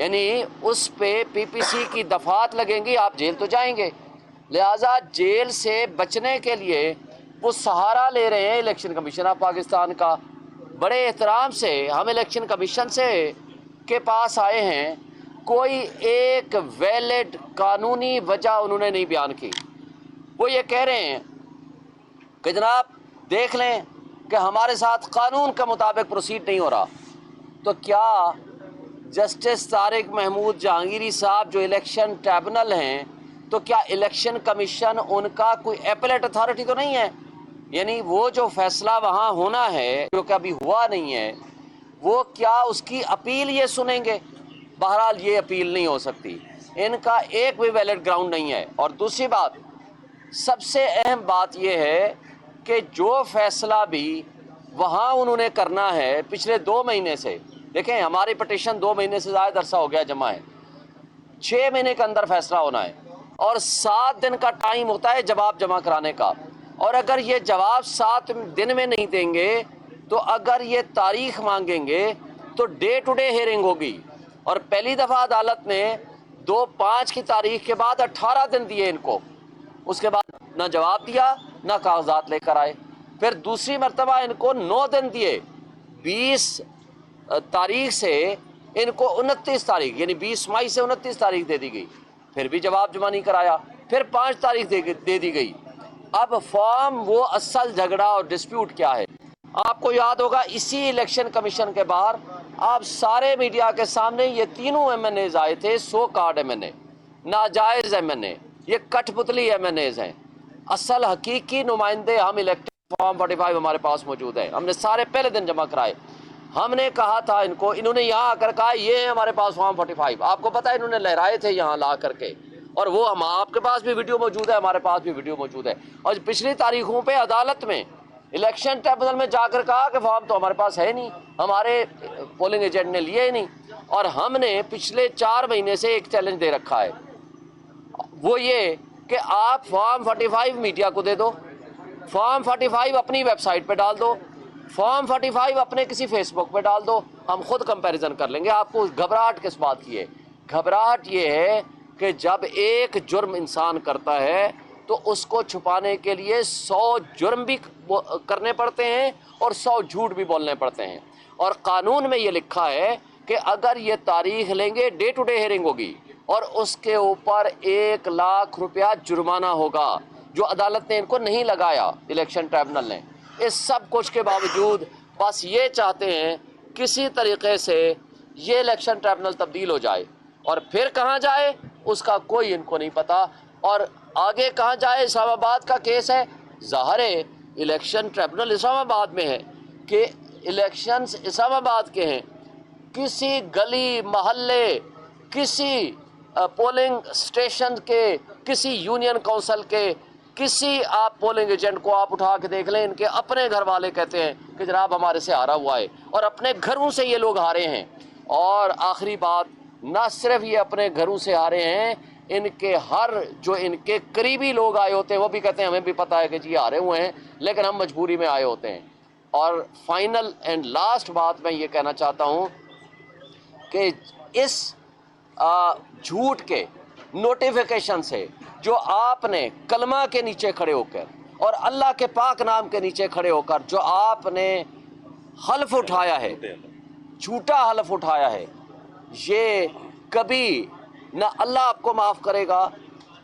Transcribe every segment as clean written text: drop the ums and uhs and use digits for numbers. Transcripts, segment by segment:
یعنی اس پہ پی پی سی کی دفعات لگیں گی، آپ جیل تو جائیں گے۔ لہٰذا جیل سے بچنے کے لیے وہ سہارا لے رہے ہیں الیکشن کمیشن آف پاکستان کا۔ بڑے احترام سے ہم الیکشن کمیشن سے کے پاس آئے ہیں، کوئی ایک ویلڈ قانونی وجہ انہوں نے نہیں بیان کی۔ وہ یہ کہہ رہے ہیں کہ جناب دیکھ لیں کہ ہمارے ساتھ قانون کے مطابق پروسیڈ نہیں ہو رہا۔ تو کیا جسٹس طارق محمود جہانگیری صاحب جو الیکشن ٹریبونل ہیں، تو کیا الیکشن کمیشن ان کا کوئی ایپلیٹ اتھارٹی تو نہیں ہے؟ یعنی وہ جو فیصلہ وہاں ہونا ہے جو کہ ابھی ہوا نہیں ہے، وہ کیا اس کی اپیل یہ سنیں گے؟ بہرحال یہ اپیل نہیں ہو سکتی، ان کا ایک بھی ویلڈ گراؤنڈ نہیں ہے۔ اور دوسری بات، سب سے اہم بات یہ ہے کہ جو فیصلہ بھی وہاں انہوں نے کرنا ہے پچھلے 2 مہینے سے، دیکھیں ہماری پٹیشن 2 مہینے سے زائد عرصہ ہو گیا جمع ہے، 6 مہینے کے اندر فیصلہ ہونا ہے اور 7 دن کا ٹائم ہوتا ہے جواب جمع کرانے کا۔ اور اگر یہ جواب 7 دن میں نہیں دیں گے تو اگر یہ تاریخ مانگیں گے تو ڈے ٹو ڈے ہیئرنگ ہوگی، اور پہلی دفعہ عدالت نے 2/5 کی تاریخ کے بعد 18 دن دیے ان کو، اس کے بعد نہ جواب دیا نہ کاغذات لے کر آئے۔ پھر دوسری مرتبہ ان کو 9 دن دیے، 20 تاریخ سے ان کو 29 تاریخ یعنی 20 مئی سے 29 تاریخ دے دی گئی، پھر بھی جواب جمع نہیں کرایا، پھر 5 تاریخ دے دی گئی۔ اب فارم وہ اصل جھگڑا اور ڈسپیوٹ کیا ہے؟ آپ کو یاد ہوگا اسی الیکشن کمیشن کے باہر آپ سارے میڈیا کے سامنے یہ تینوں ایم این ایز آئے تھے، سو کارڈ ایم این اے، ناجائز ایم این اے، یہ کٹ پتلی ایم این ایز ہیں۔ اصل حقیقی نمائندے ہم الیکٹڈ فارم 45 ہمارے پاس موجود ہے، ہم نے سارے پہلے دن جمع کرائے۔ ہم نے کہا تھا ان کو، انہوں نے یہاں آ کر کہا یہ ہے ہمارے پاس فارم 45، آپ کو پتہ ہے انہوں نے لہرائے تھے یہاں لا کر کے، اور وہ ہم آپ کے پاس بھی ویڈیو موجود ہے، ہمارے پاس بھی ویڈیو موجود ہے۔ اور پچھلی تاریخوں پہ عدالت میں الیکشن ٹریبونل میں جا کر کہا کہ فارم تو ہمارے پاس ہے نہیں، ہمارے پولنگ ایجنٹ نے لیے ہی نہیں۔ اور ہم نے پچھلے 4 مہینے سے ایک چیلنج دے رکھا ہے، وہ یہ کہ آپ فارم 45 میڈیا کو دے دو، فارم 45 اپنی ویب سائٹ پہ ڈال دو، فارم 45 اپنے کسی فیس بک پہ ڈال دو، ہم خود کمپیریزن کر لیں گے۔ آپ کو گھبراہٹ کس بات کی ہے؟ گھبراہٹ یہ ہے کہ جب ایک جرم انسان کرتا ہے تو اس کو چھپانے کے لیے 100 جرم بھی کرنے پڑتے ہیں اور 100 جھوٹ بھی بولنے پڑتے ہیں۔ اور قانون میں یہ لکھا ہے کہ اگر یہ تاریخ لیں گے ڈے ٹو ڈے ہیئرنگ ہوگی اور اس کے اوپر 1 لاکھ روپیہ جرمانہ ہوگا، جو عدالت نے ان کو نہیں لگایا، الیکشن ٹریبونل نے۔ اس سب کچھ کے باوجود بس یہ چاہتے ہیں کسی طریقے سے یہ الیکشن ٹریبونل تبدیل ہو جائے، اور پھر کہاں جائے اس کا کوئی ان کو نہیں پتا، اور آگے کہاں جائے۔ اسلام آباد کا کیس ہے، ظاہر ہے الیکشن ٹریبونل اسلام آباد میں ہے کہ الیکشنز اسلام آباد کے ہیں، کسی گلی محلے، کسی پولنگ اسٹیشن کے، کسی یونین کونسل کے، کسی آپ پولنگ ایجنٹ کو آپ اٹھا کے دیکھ لیں، ان کے اپنے گھر والے کہتے ہیں کہ جناب ہمارے سے ہارا ہوا ہے، اور اپنے گھروں سے یہ لوگ ہارے ہیں۔ اور آخری بات، نہ صرف یہ اپنے گھروں سے ہارے ہیں، ان کے جو ان کے قریبی لوگ آئے ہوتے ہیں وہ بھی کہتے ہیں ہمیں بھی پتہ ہے کہ جی ہارے ہوئے ہیں، لیکن ہم مجبوری میں آئے ہوتے ہیں۔ اور فائنل اینڈ لاسٹ بات میں یہ کہنا چاہتا ہوں کہ اس جھوٹ کے نوٹیفیکیشن سے جو آپ نے کلمہ کے نیچے کھڑے ہو کر اور اللہ کے پاک نام کے نیچے کھڑے ہو کر جو آپ نے حلف اٹھایا ہے، جھوٹا حلف اٹھایا ہے، یہ کبھی نہ اللہ آپ کو معاف کرے گا،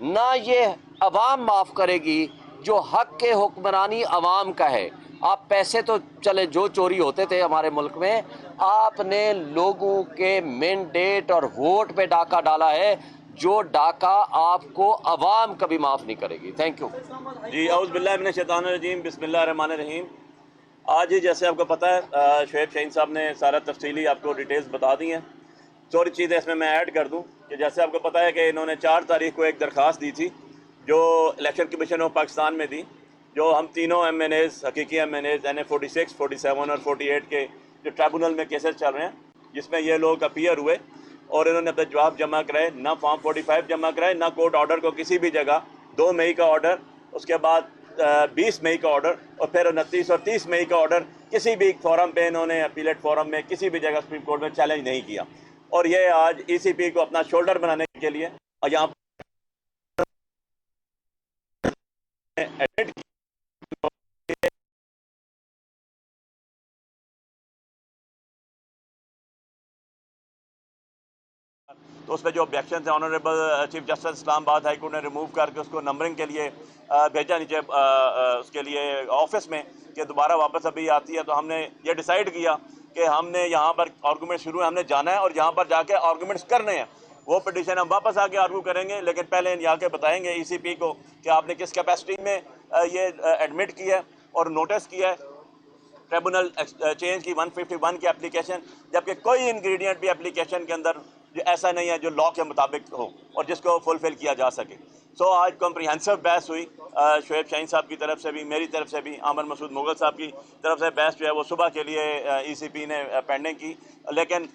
نہ یہ عوام معاف کرے گی جو حق کے حکمرانی عوام کا ہے۔ آپ پیسے تو چلے جو چوری ہوتے تھے ہمارے ملک میں، آپ نے لوگوں کے مینڈیٹ اور ووٹ پہ ڈاکہ ڈالا ہے، جو ڈاکہ آپ کو عوام کبھی معاف نہیں کرے گی۔ تھینک یو جی، اعوذ باللہ من الشیطان الرجیم، بسم اللہ الرحمن الرحیم۔ آج ہی جیسے آپ کو پتہ ہے شعیب شاہین صاحب نے سارا تفصیلی آپ کو ڈیٹیلز بتا دی ہیں، تھوڑی چیزیں اس میں ایڈ کر دوں کہ جیسے آپ کو پتہ ہے کہ انہوں نے 4 تاریخ کو ایک درخواست دی تھی جو الیکشن کمیشن آف پاکستان میں دی، جو ہم تینوں ایم این ایز، حقیقی ایم این ایز این اے 46، 47 اور 48 کے جو ٹریبونل میں کیسز چل رہے ہیں، جس میں یہ لوگ اپیئر ہوئے اور انہوں نے اپنے جواب جمع کرائے، نہ فارم 45 جمع کرائے، نہ کورٹ آرڈر کو کسی بھی جگہ، 2 مئی کا آرڈر، اس کے بعد 20 مئی کا آرڈر، اور پھر 29 اور 30 مئی کا آرڈر، کسی بھی فورم پہ انہوں نے اپیلیٹ فورم میں کسی بھی جگہ سپریم کورٹ میں چیلنج نہیں کیا۔ اور یہ آج ای سی پی کو اپنا شولڈر بنانے کے لیے اور یہاں ایڈمٹ تو اس پہ جو آبجیکشن تھے آنریبل چیف جسٹس اسلام آباد ہائی کورٹ نے ریموو کر کے اس کو نمبرنگ کے لیے بھیجا نیچے اس کے لیے آفس میں کہ دوبارہ واپس ابھی آتی ہے. تو ہم نے یہ ڈیسائیڈ کیا کہ ہم نے یہاں پر آرگومنٹ شروع ہے، ہم نے جانا ہے اور یہاں پر جا کے آرگومنٹس کرنے ہیں. وہ پٹیشن ہم واپس آ کے آرگو کریں گے، لیکن پہلے یہاں کے بتائیں گے ای سی پی کو کہ آپ نے کس کیپیسٹی میں یہ ایڈمٹ کیا ہے اور نوٹس کیا ہے ٹریبونل چینج کی 151 کی اپلیکیشن، جبکہ کوئی انگریڈینٹ بھی اپلیکیشن کے اندر ایسا نہیں ہے جو لا کے مطابق ہو اور جس کو فلفل کیا جا سکے. سو آج کمپریہنسو بحث ہوئی شعیب شاہین صاحب کی طرف سے بھی، میری طرف سے بھی، عامر مسعود مغل صاحب کی طرف سے بحث جو ہے وہ صبح کے لیے ای سی پی نے پینڈنگ کی. لیکن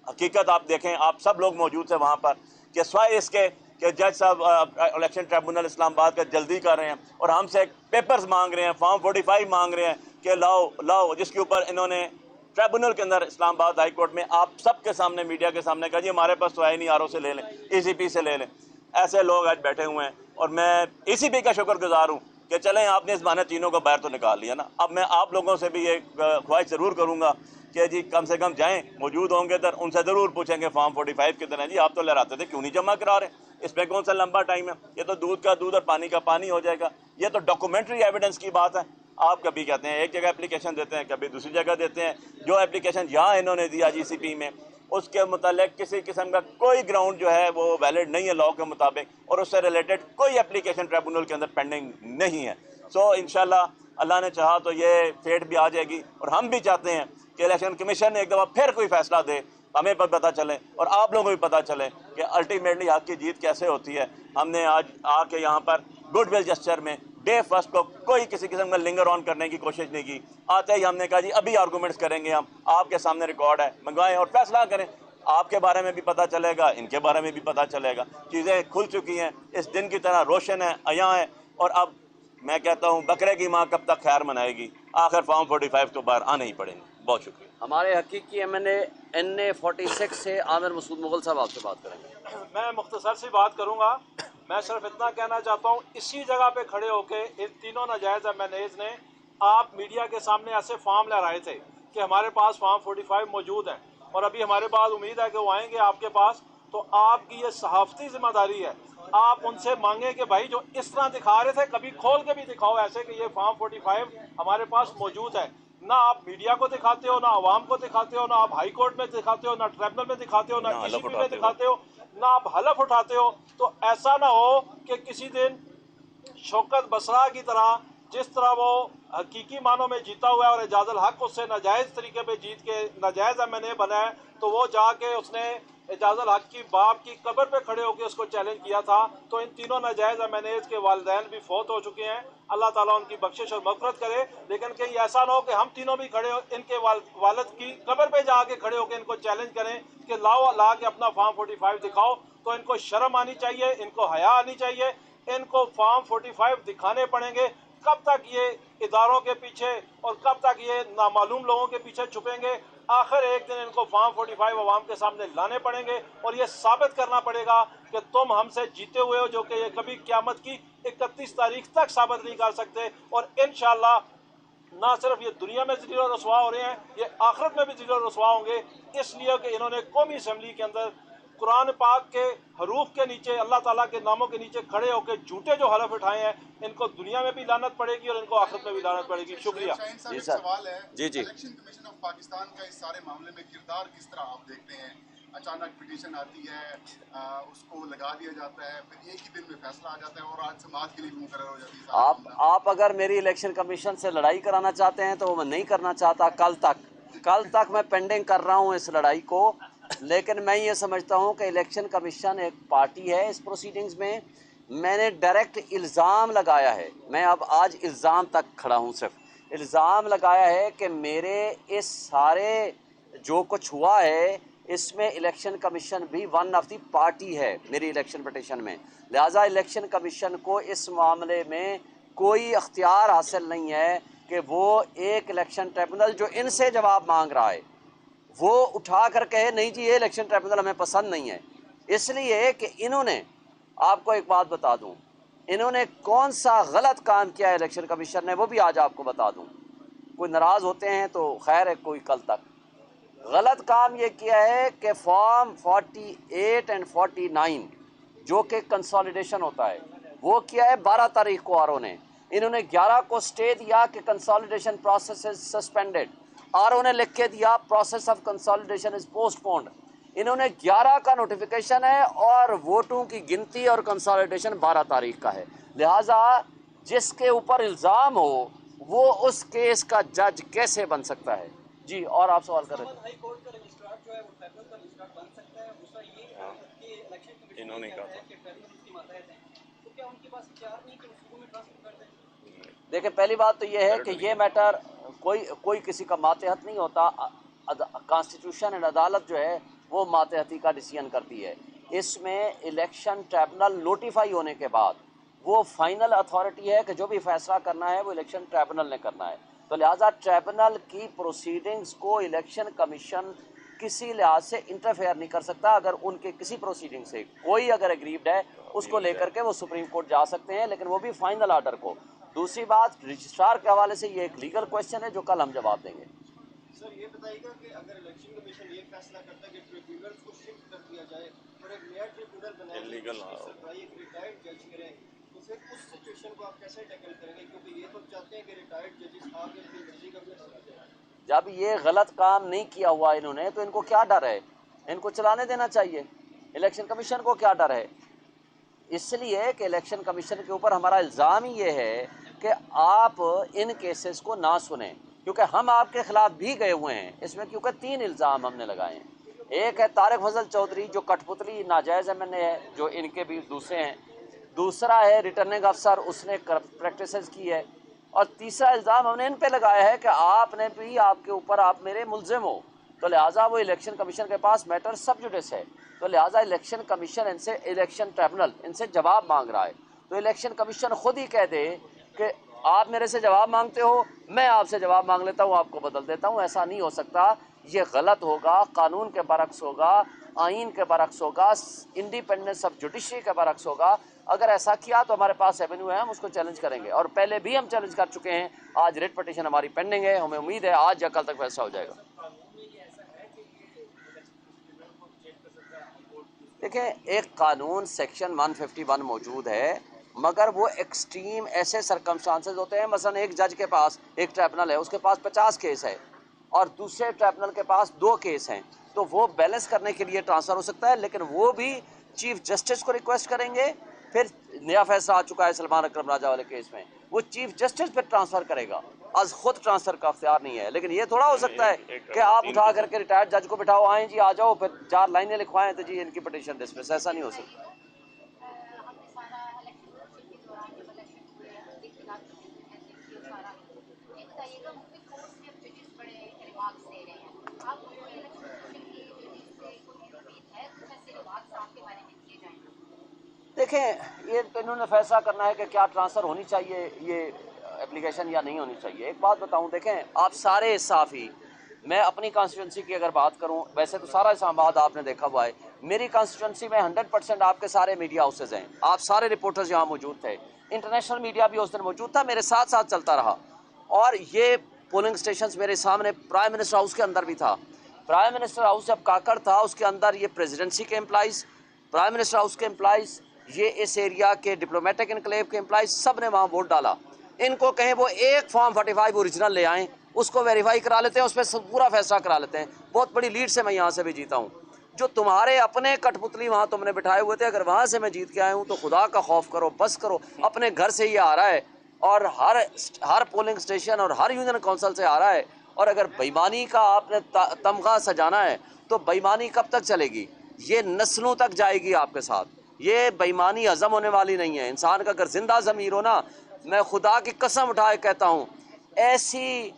حقیقت آپ دیکھیں، آپ سب لوگ موجود تھے وہاں پر، کہ سوائے اس کے کہ جج صاحب الیکشن ٹریبونل اسلام آباد کا جلدی کر رہے ہیں اور ہم سے پیپرز مانگ رہے ہیں، فارم 45 مانگ رہے ہیں کہ لاؤ، جس کے اوپر انہوں نے ٹریبونل کے اندر اسلام آباد ہائی کورٹ میں آپ سب کے سامنے، میڈیا کے سامنے کہا جی ہمارے پاس تو ہے نہیں، آر او سے لے لیں، ای سی پی سے لے لیں. ایسے لوگ آج بیٹھے ہوئے ہیں اور میں ای سی پی کا شکر گزار ہوں کہ چلیں آپ نے اس بہانے تینوں کو باہر تو نکال لیا نا. اب میں آپ لوگوں سے بھی یہ خواہش ضرور کروں گا کہ جی کم سے کم جائیں، موجود ہوں گے تو ان سے ضرور پوچھیں گے فارم 45 کے طرح جی آپ تو لہراتے تھے کیوں نہیں جمع کرا رہے ہیں، اس پہ کون سا لمبا ٹائم ہے، یہ تو دودھ کا دودھ اور پانی کا پانی ہو جائے گا. یہ تو ڈاکومنٹری ایویڈنس کی بات ہے. آپ کبھی کہتے ہیں ایک جگہ اپلیکیشن دیتے ہیں، کبھی دوسری جگہ دیتے ہیں. جو اپلیکیشن یہاں انہوں نے دیا جی سی پی میں، اس کے متعلق کسی قسم کا کوئی گراؤنڈ جو ہے وہ ویلڈ نہیں ہے لا کے مطابق، اور اس سے ریلیٹڈ کوئی اپلیکیشن ٹریبونل کے اندر پینڈنگ نہیں ہے. سو انشاءاللہ اللہ نے چاہا تو یہ فیٹ بھی آ جائے گی، اور ہم بھی چاہتے ہیں کہ الیکشن کمیشن ایک دفعہ پھر کوئی فیصلہ دے، ہمیں پتہ چلے اور آپ لوگوں کو بھی پتہ چلے کہ الٹیمیٹلی حق کی جیت کیسے ہوتی ہے. ہم نے آج آ کے یہاں پر گڈ ول جسچر میں ڈے فرسٹ کو کوئی کسی قسم کا لنگر آن کرنے کی کوشش نہیں کی. آتے ہی ہم نے کہا جی ابھی آرگومنٹس کریں گے، ہم آپ کے سامنے ریکارڈ ہے، منگوائیں اور فیصلہ کریں. آپ کے بارے میں بھی پتہ چلے گا، ان کے بارے میں بھی پتہ چلے گا. چیزیں کھل چکی ہیں، اس دن کی طرح روشن ہے، عیاں ہے. اور اب میں کہتا ہوں بکرے کی ماں کب تک خیر منائے گی، آخر فارم 45 تو باہر آنے ہی پڑیں گے. بہت شکریہ. ہمارے حقیقی این اے 46 سے عامر مسعود مغل صاحب آپ سے بات کریں گے. میں مختصر سی بات کروں گا. میں صرف اتنا کہنا چاہتا ہوں، اسی جگہ پہ کھڑے ہو کے ان تینوں ناجائز ایم این ایز نے آپ میڈیا کے سامنے ایسے فارم لہرائے تھے کہ ہمارے پاس فارم 45 موجود ہیں اور ابھی ہمارے پاس امید ہے کہ وہ آئیں گے آپ کے پاس. تو آپ کی یہ صحافتی ذمہ داری ہے، آپ ان سے مانگیں کہ بھائی جو اس طرح دکھا رہے تھے کبھی کھول کے بھی دکھاؤ ایسے کہ یہ فارم 45 ہمارے پاس موجود ہے. نہ آپ میڈیا کو دکھاتے ہو، نہ عوام کو دکھاتے ہو، نہ آپ ہائی کورٹ میں دکھاتے ہو، نہ ٹریبونل میں دکھاتے ہو، نہ ای سی پی میں دکھاتے ہو، نہ آپ حلف اٹھاتے ہو. تو ایسا نہ ہو کہ کسی دن شوکت بسرا کی طرح، جس طرح وہ حقیقی معنوں میں جیتا ہوا ہے اور اعجاز الحق اس سے ناجائز طریقے پہ جیت کے ناجائز ایم این اے بنا ہے، تو وہ جا کے اس نے اعجاز الحق کی باپ کی قبر پہ کھڑے ہو کے اس کو چیلنج کیا تھا. تو ان تینوں ناجائز ایم این ایز کے والدین بھی فوت ہو چکے ہیں، اللہ تعالیٰ ان کی بخشش اور مغفرت کرے. لیکن کہیں ایسا نہ ہو کہ ہم تینوں بھی کھڑے ہو ان کے والد کی قبر پہ جا کے کھڑے ہو کے ان کو چیلنج کریں کہ لاؤ لا کے اپنا فارم 45 دکھاؤ. تو ان کو شرم آنی چاہیے، ان کو حیا آنی چاہیے، ان کو فارم 45 دکھانے پڑیں گے. کب تک یہ اداروں کے پیچھے اور کب تک یہ نامعلوم لوگوں کے پیچھے چھپیں گے؟ آخر ایک دن ان کو فارم 45 عوام کے سامنے لانے پڑیں گے اور یہ ثابت کرنا پڑے گا کہ تم ہم سے جیتے ہوئے ہو، جو کہ یہ کبھی قیامت کی 31 تاریخ تک ثابت نہیں کر سکتے. اور انشاءاللہ نہ صرف یہ دنیا میں ذلیل و رسوا ہو رہے ہیں، یہ آخرت میں بھی ذلیل و رسوا ہوں گے، اس لیے کہ انہوں نے قومی اسمبلی کے اندر قرآن پاک کے حروف کے نیچے، اللہ تعالیٰ کے ناموں کے نیچے کھڑے ہو کے جھوٹے جو حلف اٹھائے ہیں، ان کو دنیا میں بھی لعنت پڑے گی اور ان کو آخرت میں بھی لعنت پڑے گی. شکریہ. جی سر. سوال ہے جی الیکشن کمیشن آف پاکستان کا اس سارے معاملے میں کردار کس طرح آپ دیکھتے ہیں؟ اچانک پٹیشن آتی ہے، اس کو لگا دیا جاتا ہے، پھر ایک ہی دن میں فیصلہ آ جاتا ہے اور آج سماعت کے لیے بھی مقرر ہو جاتی ہے. آپ اگر میری الیکشن کمیشن سے لڑائی کرانا چاہتے ہیں تو وہ میں نہیں کرنا چاہتا. کل تک میں پینڈنگ کر رہا ہوں اس لڑائی کو. لیکن میں یہ سمجھتا ہوں کہ الیکشن کمیشن ایک پارٹی ہے اس پروسیڈنگز میں. میں نے ڈائریکٹ الزام لگایا ہے، میں اب آج الزام تک کھڑا ہوں، صرف الزام لگایا ہے کہ میرے اس سارے جو کچھ ہوا ہے اس میں الیکشن کمیشن بھی ون آف دی پارٹی ہے میری الیکشن پٹیشن میں. لہٰذا الیکشن کمیشن کو اس معاملے میں کوئی اختیار حاصل نہیں ہے کہ وہ ایک الیکشن ٹریبونل جو ان سے جواب مانگ رہا ہے وہ اٹھا کر کہے نہیں جی یہ الیکشن ٹریبونل ہمیں پسند نہیں ہے، اس لیے کہ انہوں نے، آپ کو ایک بات بتا دوں، انہوں نے کون سا غلط کام کیا ہے الیکشن کمیشن نے، وہ بھی آج آپ کو بتا دوں۔ کوئی ناراض ہوتے ہیں تو خیر ہے، کوئی کل تک۔ غلط کام یہ کیا ہے کہ فارم 48 اینڈ 49 جو کہ کنسالیڈیشن ہوتا ہے، وہ کیا ہے 12 تاریخ کو آر او نے، انہوں نے 11 کو سٹے دیا کہ consolidation process is suspended, R O نے لکھ کے دیا process of consolidation is postponed. انہوں نے 11 کا نوٹیفیکیشن ہے اور ووٹوں کی گنتی اور کنسالیڈیشن 12 تاریخ کا ہے، لہٰذا جس کے اوپر الزام ہو وہ اس کیس کا جج کیسے بن سکتا ہے؟ جی، اور آپ سوال کر رہے تھے۔ ہائی کورٹ کا رجسٹرار جو ہے وہ فیڈرل کا رجسٹرار بن سکتا ہے، دوسرا یہ کہ الیکشن کمیشن انہوں نے کہا ہے کہ فیڈرل اس کی ماتحت ہیں، تو کیا ان کے پاس اختیار نہیں کہ اس کو میں ٹرانسفر کر دیں؟ دیکھیں پہلی بات تو یہ ہے کہ یہ میٹر کوئی کسی کا ماتحت نہیں ہوتا، کانسٹیٹیوشن اینڈ عدالت جو ہے وہ ماتحتی کا ڈیسیژن کرتی ہے۔ اس میں الیکشن ٹریبونل نوٹیفائی ہونے کے بعد وہ فائنل اتھارٹی ہے کہ جو بھی فیصلہ کرنا ہے وہ الیکشن ٹریبونل نے کرنا ہے، تو لہٰذا ٹریبونل کی پروسیڈنگز کو الیکشن کمیشن کسی لحاظ سے انٹرفیئر نہیں کر سکتا۔ اگر ان کے کسی پروسیڈنگ سے کوئی اگر اگریوڈ ہے اس کو لے کر کے وہ سپریم کورٹ جا سکتے ہیں، لیکن وہ بھی فائنل آرڈر کو۔ دوسری بات رجسٹرار کے حوالے سے یہ ایک لیگل کویشچن ہے جو کل ہم جواب دیں گے۔ سر یہ بتائیے گا کہ اگر الیکشن کمیشن یہ فیصلہ کرتا ہے کہ ٹریبیونلز کو شفٹ کر دیا جائے اور ایک نیا ٹریبیونل بنایا جائے جس کی سربراہی ایک ریٹائرڈ جج کرے، تو پھر اس سچویشن کو آپ کیسے ٹیکل کریں گے؟ کیونکہ یہ تو چاہتے ہیں کہ ریٹائرڈ ججز آ کے اپنی مرضی کا فیصلہ کریں۔ جب یہ غلط کام نہیں کیا ہوا انہوں نے تو ان کو کیا ڈر ہے؟ ان کو چلانے دینا چاہیے۔ الیکشن کمیشن کو کیا ڈر ہے؟ اس لیے کہ الیکشن کمیشن کے اوپر ہمارا الزام ہی یہ ہے کہ آپ ان کیسز کو نہ سنیں، کیونکہ ہم آپ کے خلاف بھی گئے ہوئے ہیں اس میں، کیونکہ 3 الزام ہم نے لگائے ہیں۔ ایک ہے طارق فضل چودھری جو کٹھ پتلی ناجائز ایم این اے ہے، جو ان کے بھی دوسرے ہیں۔ دوسرا ہے ریٹرننگ افسر، اس نے کرپٹ پریکٹسز کی ہے۔ اور تیسرا الزام ہم نے ان پہ لگایا ہے کہ آپ نے بھی، آپ کے اوپر آپ میرے ملزم ہو، تو لہٰذا وہ الیکشن کمیشن کے پاس میٹر سب جوڈس ہے، تو لہٰذا الیکشن کمیشن ان سے، الیکشن ٹریبونل ان سے جواب مانگ رہا ہے۔ تو الیکشن کمیشن خود ہی کہہ دے کہ آپ میرے سے جواب مانگتے ہو، میں آپ سے جواب مانگ لیتا ہوں، آپ کو بدل دیتا ہوں، ایسا نہیں ہو سکتا۔ یہ غلط ہوگا، قانون کے برعکس ہوگا، آئین کے برعکس ہوگا، انڈیپینڈنس آف جوڈیشری کے برعکس ہوگا۔ اگر ایسا کیا تو ہمارے پاس ایونیو ہے، ہم اس کو چیلنج کریں گے، اور پہلے بھی ہم چیلنج کر چکے ہیں۔ آج ریٹ پٹیشن ہماری پینڈنگ ہے، ہمیں امید ہے آج یا کل تک فیصلہ ہو جائے گا۔ دیکھیں ایک قانون سیکشن 151 موجود ہے، مگر وہ ایکسٹریم ایسے سرکمسٹانسز ہوتے ہیں، مثلا ایک جج کے پاس ایک ٹریبونل ہے، اس کے پاس 50 کیس ہے اور دوسرے ٹریبونل کے پاس 2 کیس ہیں، تو وہ بیلنس کرنے کے لیے ٹرانسفر ہو سکتا ہے، لیکن وہ بھی چیف جسٹس کو ریکویسٹ کریں گے۔ پھر نیا فیصلہ آ چکا ہے سلمان اکرم راجہ والے کیس میں، وہ چیف جسٹس پہ ٹرانسفر کرے گا، از خود ٹرانسفر کا اختیار نہیں ہے۔ لیکن یہ تھوڑا ہو سکتا ہے کہ آپ اٹھا کر کے ریٹائرڈ جج کو بٹھاؤ، آئیں جی آ جاؤ، پھر 4 لائنیں لکھوائیں تو جی ان کی پٹیشن ڈسمس، ایسا نہیں ہو سکتا۔ دیکھیں یہ تو انہوں نے فیصلہ کرنا ہے کہ کیا ٹرانسفر ہونی چاہیے یہ اپلیکیشن یا نہیں ہونی چاہیے۔ ایک بات بتاؤں، دیکھیں آپ سارے صحافی، میں اپنی کانسٹیٹوئنسی کی اگر بات کروں، ویسے تو سارا اسلام آباد آپ نے دیکھا ہوا ہے، میری کانسٹیٹوئنسی میں 100% آپ کے سارے میڈیا ہاؤسز ہیں، آپ سارے رپورٹرز یہاں موجود تھے، انٹرنیشنل میڈیا بھی اس دن موجود تھا، میرے ساتھ ساتھ چلتا رہا، اور یہ پولنگ سٹیشنز میرے سامنے پرائم منسٹر ہاؤس کے اندر بھی تھا۔ پرائم منسٹر ہاؤس جب کاکڑ تھا اس کے اندر یہ پریزیڈنسی کے امپلائیز، پرائم منسٹر ہاؤس کے امپلائیز، یہ اس ایریا کے ڈپلومیٹک انکلیو کے امپلائیز، سب نے وہاں ووٹ ڈالا۔ ان کو کہیں وہ ایک فارم 45 اوریجنل لے آئیں، اس کو ویریفائی کرا لیتے ہیں، اس پہ پورا فیصلہ کرا لیتے ہیں۔ بہت بڑی لیڈ سے میں یہاں سے بھی جیتا ہوں۔ جو تمہارے اپنے کٹ پتلی وہاں تم نے بٹھائے ہوئے تھے، اگر وہاں سے میں جیت کے آیا ہوں تو خدا کا خوف کرو، بس کرو، اپنے گھر سے یہ آ رہا ہے اور ہر پولنگ اسٹیشن اور ہر یونین کونسل سے آ رہا ہے، اور اگر بےایمانی کا آپ نے تمغہ سجانا ہے تو بےایمانی کب تک چلے گی؟ یہ نسلوں تک جائے گی آپ کے ساتھ، یہ بےایمانی ہضم ہونے والی نہیں ہے۔ انسان کا اگر زندہ ضمیر ہو نا، میں خدا کی قسم اٹھائے کہتا ہوں، ایسی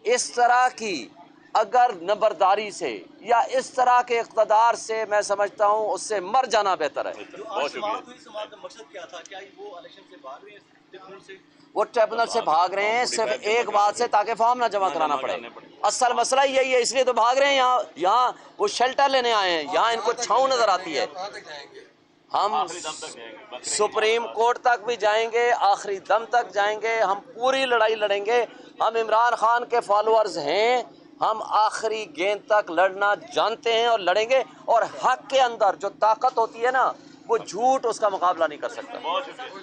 اس طرح کی اگر نمبرداری سے یا اس طرح کے اقتدار سے، میں سمجھتا ہوں اس سے مر جانا بہتر ہے۔ جو آج سماعت ہوئی، سماعت کا مقصد کیا تھا؟ کیا وہ الیکشن سے باہر ہوئی ہے؟ وہ ٹریبونل سے بھاگ رہے ہیں صرف ایک بات سے، تاکہ فارم نہ جمع کرانا پڑے. اصل مسئلہ یہی ہے، اس لیے تو بھاگ رہے ہیں. یہاں وہ شیلٹر لینے آئے ہیں، یہاں ان کو چھاؤں نظر آتی ہے. ہم سپریم کورٹ تک بھی جائیں گے، آخری دم تک جائیں گے، ہم پوری لڑائی لڑیں گے. ہم عمران خان کے فالوورز ہیں، ہم آخری گیند تک لڑنا جانتے ہیں اور لڑیں گے. اور حق کے اندر جو طاقت ہوتی ہے نا، وہ جھوٹ اس کا مقابلہ نہیں کر سکتا.